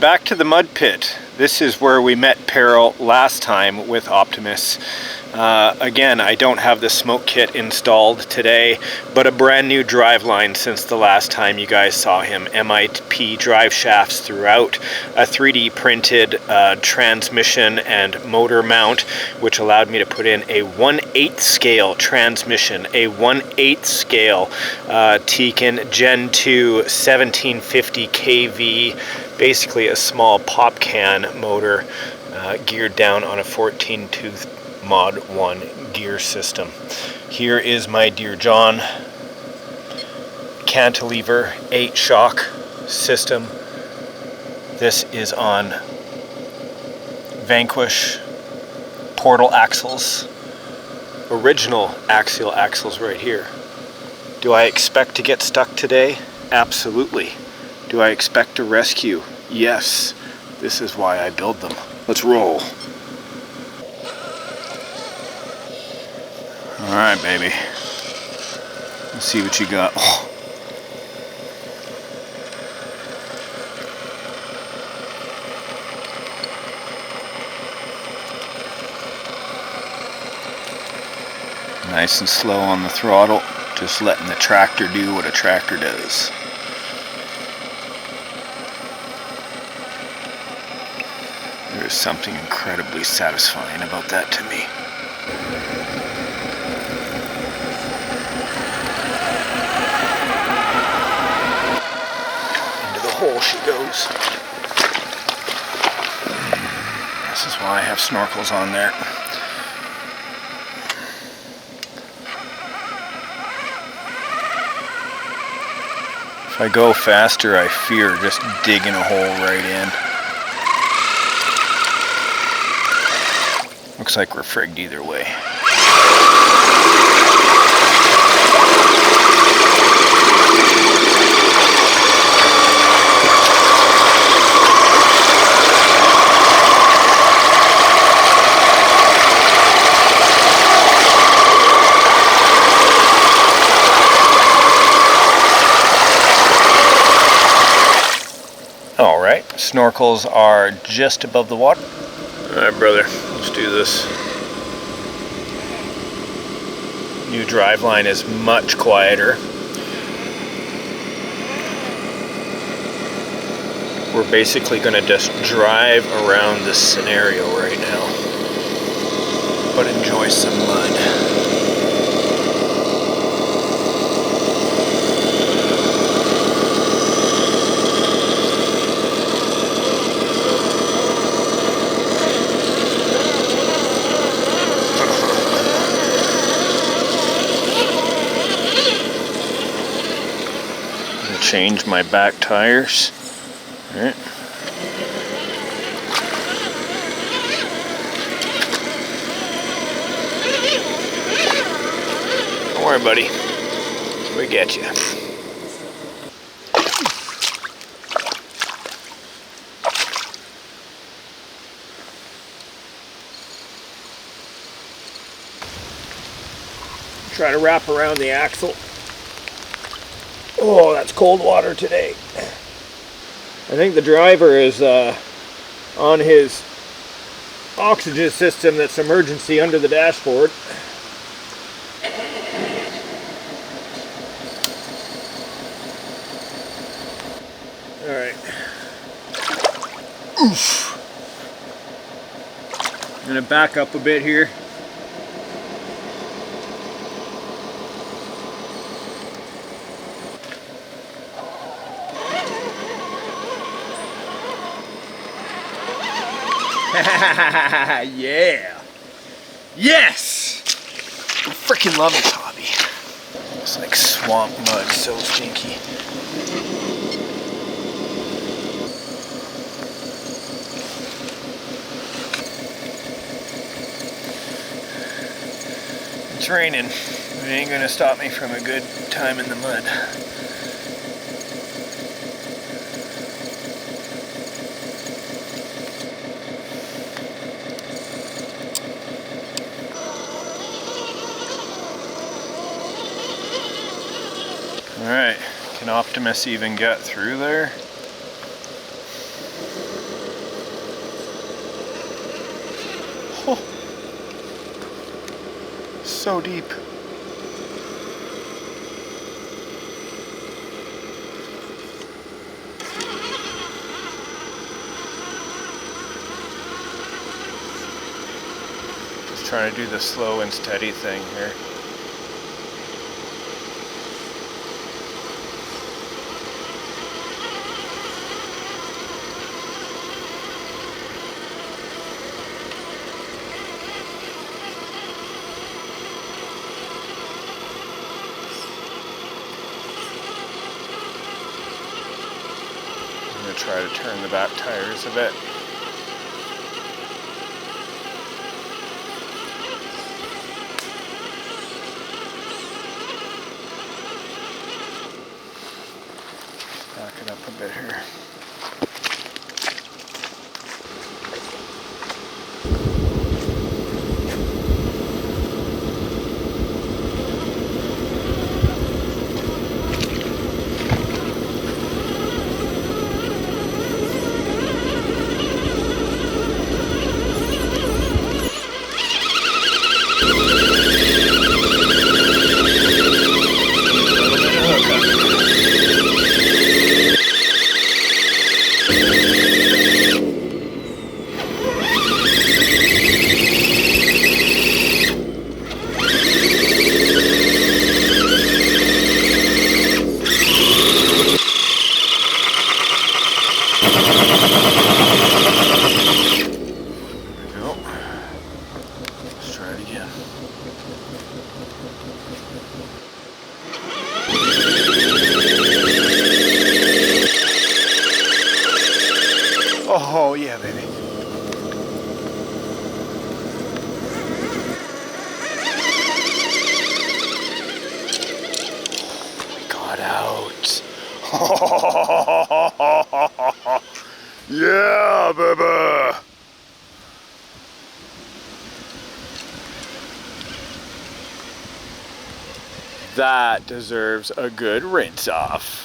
back to the mud pit. This is where we met Peril last time with Optimus. Again, I don't have the smoke kit installed today, but a brand new drive line since the last time you guys saw him. MIP drive shafts throughout, a 3D printed transmission and motor mount, which allowed me to put in a 1/8 scale transmission, a 1/8 scale Tekin Gen2 1750 kV, basically a small pop can motor geared down on a 14-tooth Mod 1 gear system. Here is my Dear John cantilever 8-shock system. This is on Vanquish portal axles, original axial axles right here. Do I expect to get stuck today? Absolutely. Do I expect to rescue? Yes. This is why I build them. Let's roll. Alright, baby. Let's see what you got. Oh. Nice and slow on the throttle, just letting the tractor do what a tractor does. There is something incredibly satisfying about that to me. Hole she goes. This is why I have snorkels on there. If I go faster, I fear just digging a hole right in. Looks like we're frigged either way. Alright, snorkels are just above the water. Alright, brother, let's do this. New driveline is much quieter. We're basically going to just drive around this scenario right now, but enjoy some mud. Change my back tires. All right. Don't worry, buddy. We get you. Try to wrap around the axle. Oh, that's cold water today. I think the driver is on his oxygen system that's emergency under the dashboard. Alright. Oof. I'm going to back up a bit here. Yeah! Yes! I freaking love this hobby. It's like swamp mud, so stinky. It's raining. It ain't gonna stop me from a good time in the mud. Alright, can Optimus even get through there? so deep. Just trying to do the slow and steady thing here. Try to turn the back tires a bit. Back it up a bit here. Oh yeah, baby. We got out. Yeah, baby. That deserves a good rinse off.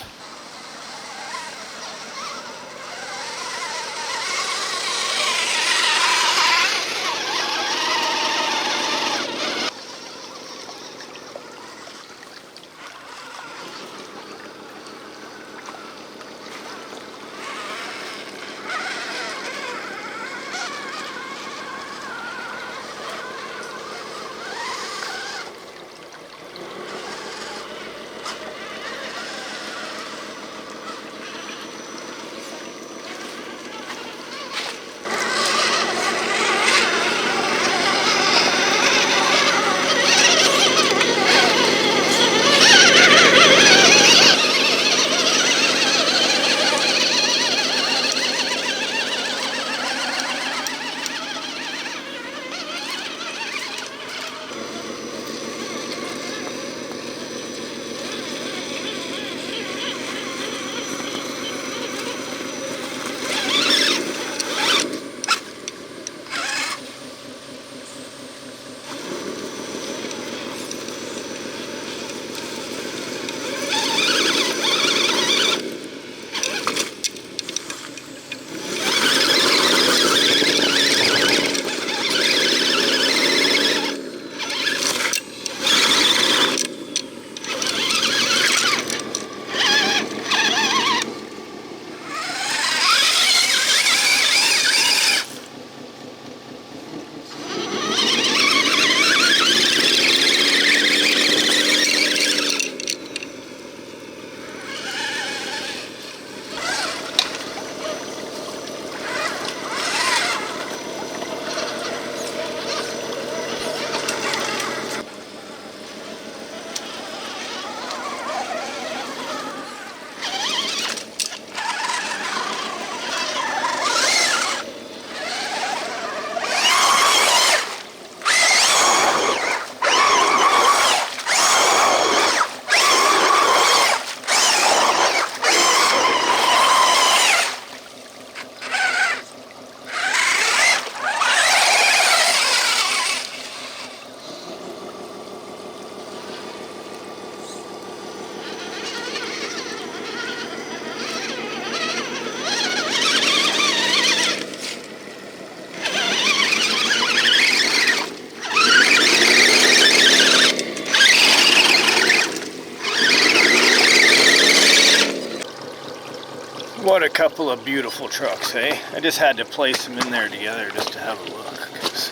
What a couple of beautiful trucks, eh? I just had to place them in there together just to have a look, 'cause,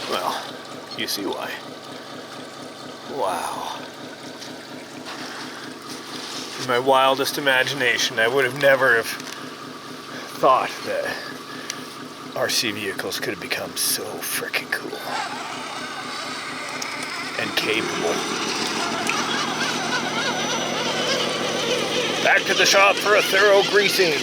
well, you see why. Wow. In my wildest imagination, I would have never have thought that RC vehicles could have become so freaking cool and capable. Back to the shop for a thorough greasing.